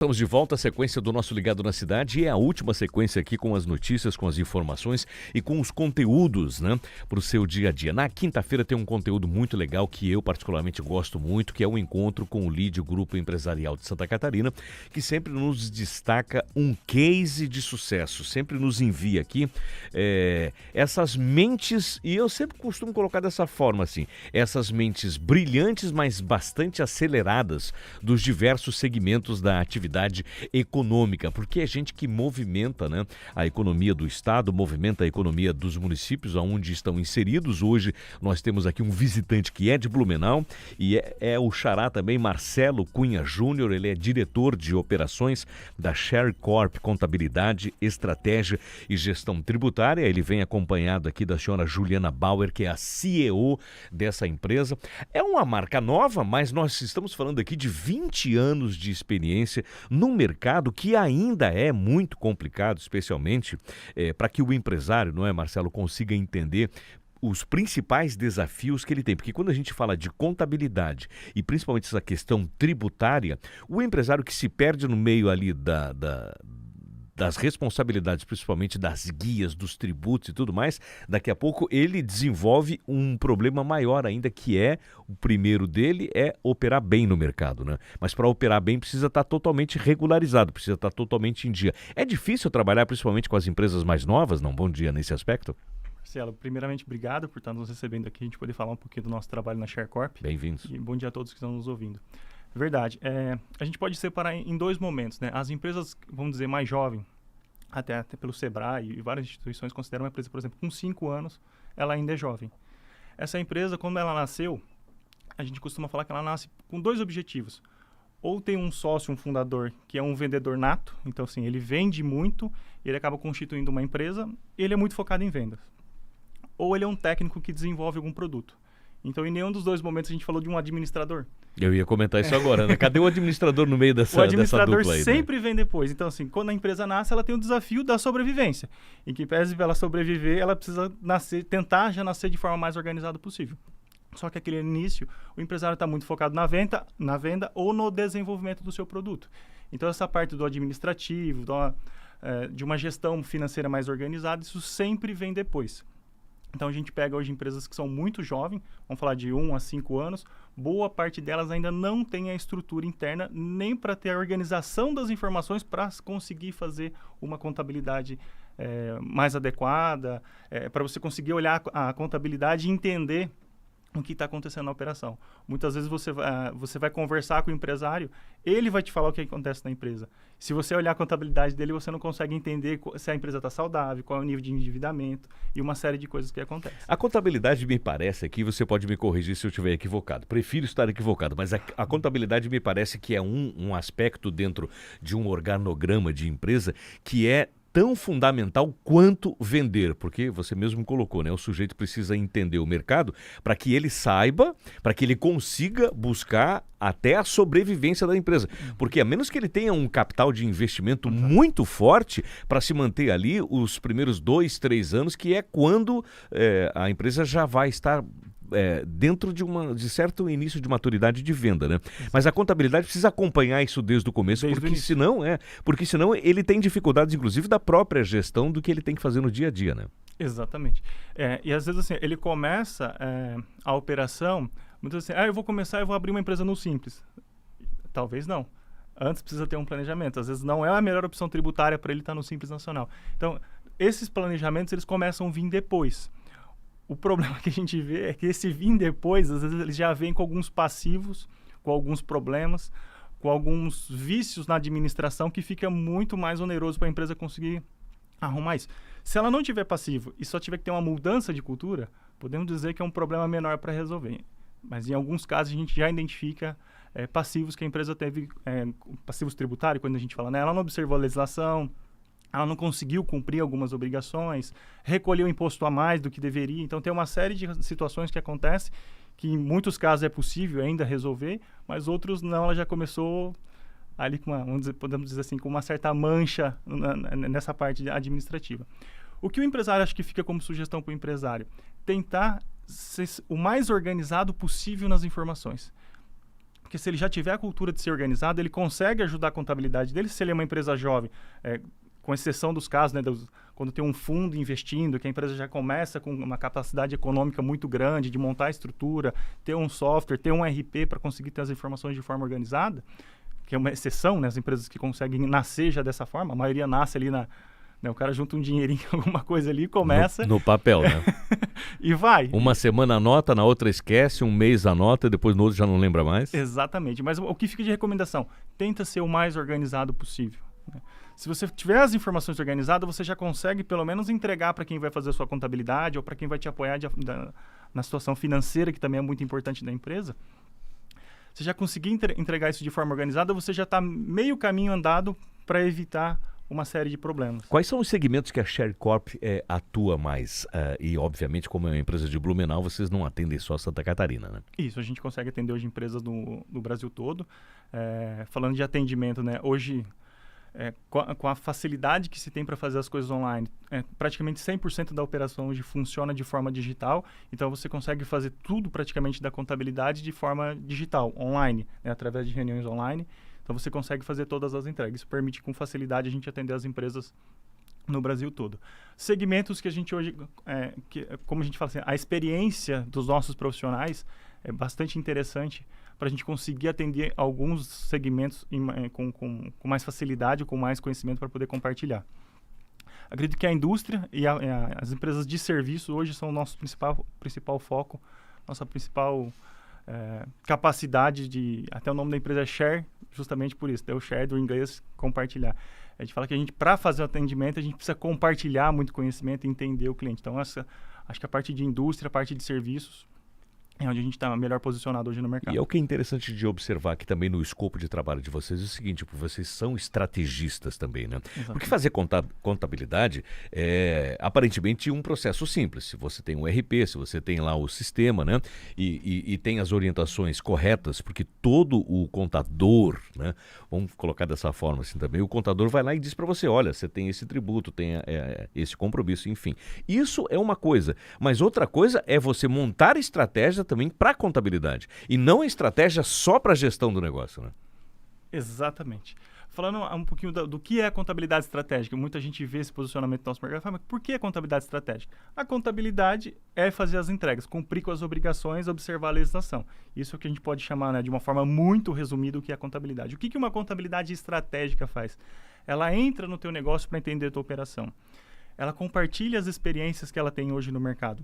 Estamos de volta à sequência do nosso Ligado na Cidade e é a última sequência aqui com as notícias, com as informações e com os conteúdos, né, para o seu dia a dia. Na quinta-feira tem um conteúdo muito legal que eu particularmente gosto muito, que é o encontro com o LID, o Grupo Empresarial de Santa Catarina, que sempre nos destaca um case de sucesso, sempre nos envia aqui essas mentes, e eu sempre costumo colocar dessa forma assim, essas mentes brilhantes, mas bastante aceleradas dos diversos segmentos da atividade econômica, porque é gente que movimenta, né, a economia do estado, movimenta a economia dos municípios onde estão inseridos. Hoje nós temos aqui um visitante que é de Blumenau e é o xará também, Marcelo Cunha Júnior. Ele é diretor de operações da Share Corp, Contabilidade, Estratégia e Gestão Tributária. Ele vem acompanhado aqui da senhora Juliana Bauer, que é a CEO dessa empresa. É uma marca nova, mas nós estamos falando aqui de 20 anos de experiência num mercado que ainda é muito complicado, especialmente para que o empresário, não é, Marcelo, consiga entender os principais desafios que ele tem. Porque quando a gente fala de contabilidade e principalmente essa questão tributária, o empresário que se perde no meio ali das responsabilidades, principalmente das guias, dos tributos e tudo mais, daqui a pouco ele desenvolve um problema maior ainda, que é, o primeiro dele é operar bem no mercado, né? Mas para operar bem precisa estar totalmente regularizado, precisa estar totalmente em dia. É difícil trabalhar principalmente com as empresas mais novas, não? Bom dia nesse aspecto. Marcelo, primeiramente, obrigado por estar nos recebendo aqui, a gente poder falar um pouquinho do nosso trabalho na Share Corp. Bem-vindos. E bom dia a todos que estão nos ouvindo. Verdade. A gente pode separar em dois momentos, né? As empresas, vamos dizer, mais jovens, até pelo Sebrae e várias instituições consideram uma empresa, por exemplo, com 5 anos, ela ainda é jovem. Essa empresa, quando ela nasceu, a gente costuma falar que ela nasce com dois objetivos. Ou tem um sócio, um fundador, que é um vendedor nato, então assim, ele vende muito, ele acaba constituindo uma empresa, ele é muito focado em vendas. Ou ele é um técnico que desenvolve algum produto. Então, em nenhum dos dois momentos a gente falou de um administrador. Eu ia comentar isso agora, né? Cadê o administrador no meio dessa dupla? O administrador aí, sempre né? vem depois. Então, assim, quando a empresa nasce, ela tem o desafio da sobrevivência. Em que, pese ela sobreviver, ela precisa tentar já nascer de forma mais organizada possível. Só que aquele início, o empresário está muito focado na venda ou no desenvolvimento do seu produto. Então, essa parte do administrativo, de uma gestão financeira mais organizada, isso sempre vem depois. Então, a gente pega hoje empresas que são muito jovens, vamos falar de 1 a 5 anos, boa parte delas ainda não tem a estrutura interna nem para ter a organização das informações para conseguir fazer uma contabilidade mais adequada, para você conseguir olhar a contabilidade e entender o que está acontecendo na operação. Muitas vezes você vai conversar com o empresário, ele vai te falar o que acontece na empresa. Se você olhar a contabilidade dele, você não consegue entender se a empresa está saudável, qual é o nível de endividamento e uma série de coisas que acontecem. A contabilidade me parece, aqui você pode me corrigir se eu estiver equivocado, prefiro estar equivocado, mas a contabilidade me parece que é um aspecto dentro de um organograma de empresa que é tão fundamental quanto vender, porque você mesmo colocou, né? O sujeito precisa entender o mercado para que ele saiba, para que ele consiga buscar até a sobrevivência da empresa. Porque a menos que ele tenha um capital de investimento muito forte para se manter ali os primeiros 2, 3 anos, que é quando a empresa já vai estar dentro de certo início de maturidade de venda, né? Mas a contabilidade precisa acompanhar isso desde o começo, porque senão ele tem dificuldades, inclusive, da própria gestão do que ele tem que fazer no dia a dia, né? Exatamente. E às vezes assim, ele começa a operação, muitas vezes assim, eu vou abrir uma empresa no Simples. Talvez não. Antes precisa ter um planejamento. Às vezes não é a melhor opção tributária para ele estar no Simples Nacional. Então, esses planejamentos, eles começam a vir depois. O problema que a gente vê é que esse vir depois, às vezes ele já vem com alguns passivos, com alguns problemas, com alguns vícios na administração que fica muito mais oneroso para a empresa conseguir arrumar isso. Se ela não tiver passivo e só tiver que ter uma mudança de cultura, podemos dizer que é um problema menor para resolver. Mas em alguns casos a gente já identifica passivos que a empresa teve, passivos tributários, quando a gente fala, né? Ela não observou a legislação, ela não conseguiu cumprir algumas obrigações, recolheu imposto a mais do que deveria. Então, tem uma série de situações que acontecem que, em muitos casos, é possível ainda resolver, mas outros não. Ela já começou ali com podemos dizer assim, com uma certa mancha nessa parte administrativa. O que o empresário, acho que fica como sugestão para o empresário? Tentar ser o mais organizado possível nas informações. Porque se ele já tiver a cultura de ser organizado, ele consegue ajudar a contabilidade dele. Se ele é uma empresa jovem, com exceção dos casos, né, quando tem um fundo investindo, que a empresa já começa com uma capacidade econômica muito grande de montar a estrutura, ter um software, ter um RP para conseguir ter as informações de forma organizada, que é uma exceção, né, as empresas que conseguem nascer já dessa forma, a maioria nasce ali o cara junta um dinheirinho, alguma coisa ali e começa. No papel, né? E vai. Uma semana anota, na outra esquece, um mês anota, depois no outro já não lembra mais. Exatamente. Mas o que fica de recomendação? Tenta ser o mais organizado possível, né? Se você tiver as informações organizadas, você já consegue pelo menos entregar para quem vai fazer a sua contabilidade ou para quem vai te apoiar na situação financeira, que também é muito importante da empresa. Você já conseguir entregar isso de forma organizada, você já está meio caminho andado para evitar uma série de problemas. Quais são os segmentos que a ShareCorp atua mais? E, obviamente, como é uma empresa de Blumenau, vocês não atendem só Santa Catarina, né? Isso, a gente consegue atender hoje empresas do Brasil todo. Falando de atendimento, né? Hoje, com a facilidade que se tem para fazer as coisas online, praticamente 100% da operação hoje funciona de forma digital. Então, você consegue fazer tudo praticamente da contabilidade de forma digital, online, né? Através de reuniões online. Então, você consegue fazer todas as entregas. Isso permite com facilidade a gente atender as empresas no Brasil todo. Segmentos que a gente hoje, como a gente fala assim, a experiência dos nossos profissionais é bastante interessante para a gente conseguir atender alguns segmentos com mais facilidade, com mais conhecimento para poder compartilhar. Acredito que a indústria e as empresas de serviço hoje são o nosso principal foco, nossa principal capacidade de... Até o nome da empresa é Share, justamente por isso. O Share do inglês, compartilhar. A gente fala que para fazer o atendimento, a gente precisa compartilhar muito conhecimento e entender o cliente. Então, acho que a parte de indústria, a parte de serviços, é onde a gente está melhor posicionado hoje no mercado. E é o que é interessante de observar aqui também no escopo de trabalho de vocês é o seguinte, vocês são estrategistas também, né? Exatamente. Porque fazer contabilidade é aparentemente um processo simples. Se você tem um RP, se você tem lá o sistema, né? E tem as orientações corretas, porque todo o contador, né? Vamos colocar dessa forma assim também, o contador vai lá e diz para você, olha, você tem esse tributo, tem esse compromisso, enfim. Isso é uma coisa, mas outra coisa é você montar estratégia também para a contabilidade. E não a estratégia só para a gestão do negócio, né? Exatamente. Falando um pouquinho do que é a contabilidade estratégica, muita gente vê esse posicionamento do nosso mercado e fala, mas por que a contabilidade estratégica? A contabilidade é fazer as entregas, cumprir com as obrigações, observar a legislação. Isso é o que a gente pode chamar, né, de uma forma muito resumida o que é a contabilidade. O que uma contabilidade estratégica faz? Ela entra no teu negócio para entender a tua operação. Ela compartilha as experiências que ela tem hoje no mercado.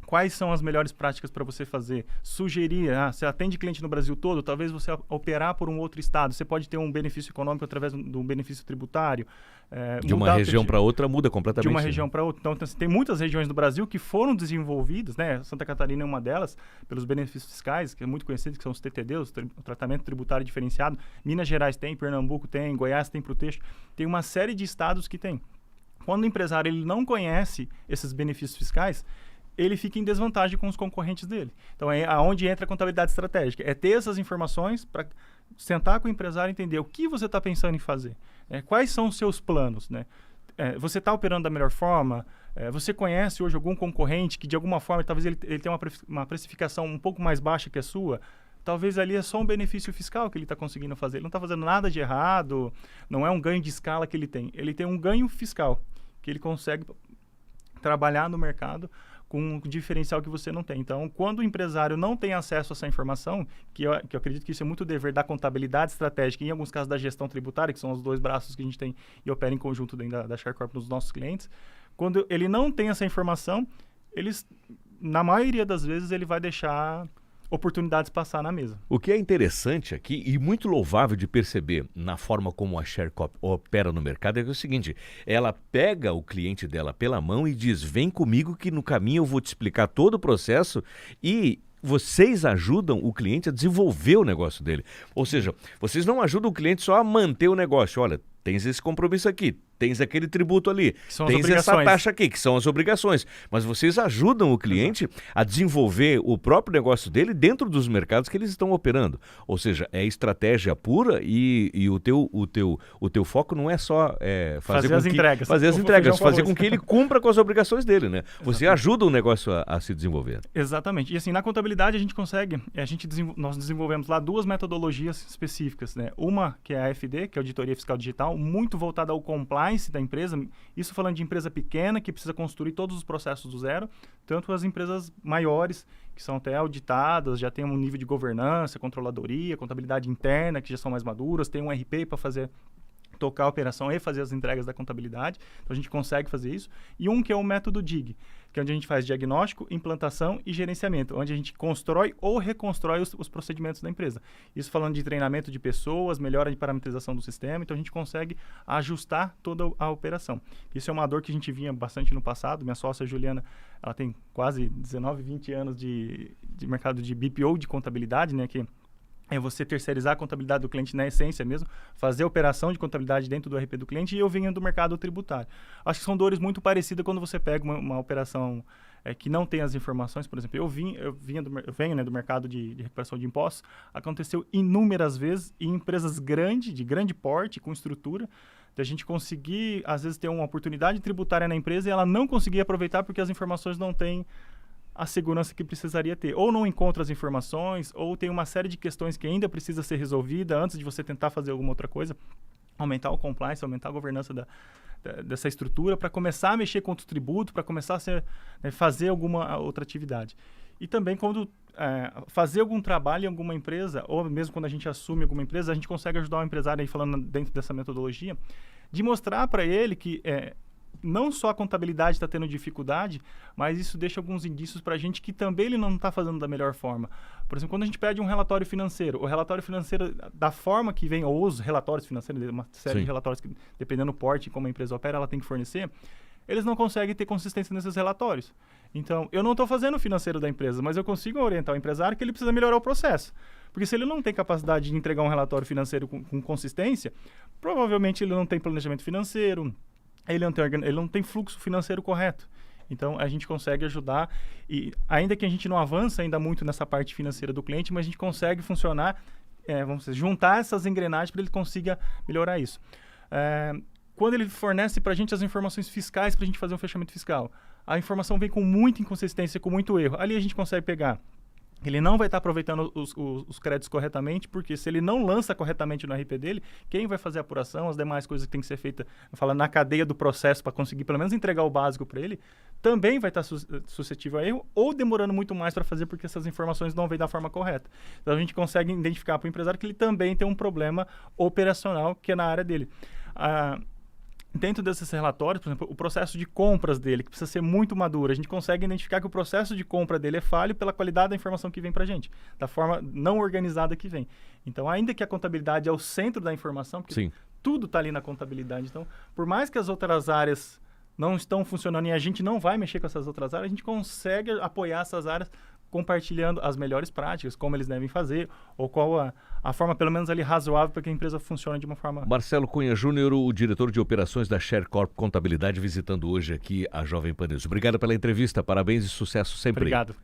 Quais são as melhores práticas para você fazer? Sugerir, você atende cliente no Brasil todo, talvez você operar por um outro estado, você pode ter um benefício econômico através do benefício tributário. De uma região para outra muda completamente. De uma região para outra. Então, tem muitas regiões do Brasil que foram desenvolvidas, né? Santa Catarina é uma delas, pelos benefícios fiscais, que é muito conhecido, que são os TTDs, o tratamento tributário diferenciado. Minas Gerais tem, Pernambuco tem, Goiás tem pro texto. Tem uma série de estados que tem. Quando o empresário ele não conhece esses benefícios fiscais, ele fica em desvantagem com os concorrentes dele. Então, é aonde entra a contabilidade estratégica. É ter essas informações para sentar com o empresário e entender o que você está pensando em fazer. Quais são os seus planos, né? Você está operando da melhor forma? Você conhece hoje algum concorrente que, de alguma forma, talvez ele tenha uma precificação um pouco mais baixa que a sua? Talvez ali é só um benefício fiscal que ele está conseguindo fazer. Ele não está fazendo nada de errado, não é um ganho de escala que ele tem. Ele tem um ganho fiscal, que ele consegue trabalhar no mercado com um diferencial que você não tem. Então, quando o empresário não tem acesso a essa informação, que eu acredito que isso é muito dever da contabilidade estratégica e, em alguns casos, da gestão tributária, que são os dois braços que a gente tem e opera em conjunto dentro da ShareCorp nos nossos clientes, quando ele não tem essa informação, na maioria das vezes, ele vai deixar oportunidades passar na mesa. O que é interessante aqui e muito louvável de perceber na forma como a ShareCorp opera no mercado é o seguinte, ela pega o cliente dela pela mão e diz, vem comigo que no caminho eu vou te explicar todo o processo e vocês ajudam o cliente a desenvolver o negócio dele. Ou seja, vocês não ajudam o cliente só a manter o negócio. Olha, tens esse compromisso aqui, tens aquele tributo ali, são as tens essa obrigações. taxa aqui, que são as obrigações. Mas vocês ajudam o cliente a desenvolver o próprio negócio dele dentro dos mercados que eles estão operando. Ou seja, é estratégia pura e o teu foco não é só fazer as entregas, fazer com que ele cumpra com as obrigações dele, né? Você ajuda o negócio a se desenvolver. Exatamente. E assim, na contabilidade a gente consegue, nós desenvolvemos lá 2 metodologias específicas, né? Uma que é a AFD, que é a Auditoria Fiscal Digital, muito voltada ao compliance da empresa, isso falando de empresa pequena que precisa construir todos os processos do zero, tanto as empresas maiores, que são até auditadas, já tem um nível de governança, controladoria, contabilidade interna, que já são mais maduras, tem um RP para tocar a operação e fazer as entregas da contabilidade. Então, a gente consegue fazer isso. E um que é o método DIG, que é onde a gente faz diagnóstico, implantação e gerenciamento, onde a gente constrói ou reconstrói os procedimentos da empresa. Isso falando de treinamento de pessoas, melhora de parametrização do sistema, então a gente consegue ajustar toda a operação. Isso é uma dor que a gente vinha bastante no passado. Minha sócia Juliana, ela tem quase 19, 20 anos de mercado de BPO, de contabilidade, né, que é você terceirizar a contabilidade do cliente na essência mesmo, fazer a operação de contabilidade dentro do RP do cliente, e eu venho do mercado tributário. Acho que são dores muito parecidas quando você pega uma operação que não tem as informações. Por exemplo, eu venho, né, do mercado de recuperação de impostos. Aconteceu inúmeras vezes em empresas grandes, de grande porte, com estrutura, da gente conseguir, às vezes, ter uma oportunidade tributária na empresa e ela não conseguir aproveitar porque as informações não têm a segurança que precisaria ter. Ou não encontra as informações, ou tem uma série de questões que ainda precisa ser resolvida antes de você tentar fazer alguma outra coisa, aumentar o compliance, aumentar a governança dessa estrutura, para começar a mexer com o tributo, para começar a fazer alguma outra atividade. E também quando fazer algum trabalho em alguma empresa, ou mesmo quando a gente assume alguma empresa, a gente consegue ajudar o empresário, aí falando dentro dessa metodologia, de mostrar para ele que não só a contabilidade está tendo dificuldade, mas isso deixa alguns indícios para a gente que também ele não está fazendo da melhor forma. Por exemplo, quando a gente pede um relatório financeiro, o relatório financeiro, da forma que vem, ou os relatórios financeiros, uma série de relatórios que, dependendo do porte, como a empresa opera, ela tem que fornecer, eles não conseguem ter consistência nesses relatórios. Então, eu não estou fazendo o financeiro da empresa, mas eu consigo orientar o empresário que ele precisa melhorar o processo. Porque se ele não tem capacidade de entregar um relatório financeiro com consistência, provavelmente ele não tem planejamento financeiro, ele não tem fluxo financeiro correto. Então, a gente consegue ajudar, e ainda que a gente não avance ainda muito nessa parte financeira do cliente, mas a gente consegue funcionar, vamos dizer, juntar essas engrenagens para ele consiga melhorar isso. Quando ele fornece para a gente as informações fiscais para a gente fazer um fechamento fiscal, a informação vem com muita inconsistência, com muito erro. Ali a gente consegue pegar. Ele não vai estar aproveitando os créditos corretamente, porque se ele não lança corretamente no RP dele, quem vai fazer a apuração, as demais coisas que tem que ser feitas, na cadeia do processo para conseguir pelo menos entregar o básico para ele, também vai estar suscetível a erro, ou demorando muito mais para fazer porque essas informações não vêm da forma correta. Então a gente consegue identificar para o empresário que ele também tem um problema operacional que é na área dele. Dentro desses relatórios, por exemplo, o processo de compras dele, que precisa ser muito maduro, a gente consegue identificar que o processo de compra dele é falho pela qualidade da informação que vem para a gente, da forma não organizada que vem. Então, ainda que a contabilidade é o centro da informação, porque Sim. tudo está ali na contabilidade, então, por mais que as outras áreas não estão funcionando e a gente não vai mexer com essas outras áreas, a gente consegue apoiar essas áreas compartilhando as melhores práticas, como eles devem fazer, ou qual a forma, pelo menos ali, razoável para que a empresa funcione de uma forma... Marcelo Cunha Júnior, o diretor de operações da ShareCorp Contabilidade, visitando hoje aqui a Jovem Pan News. Obrigado pela entrevista, parabéns e sucesso sempre. Obrigado.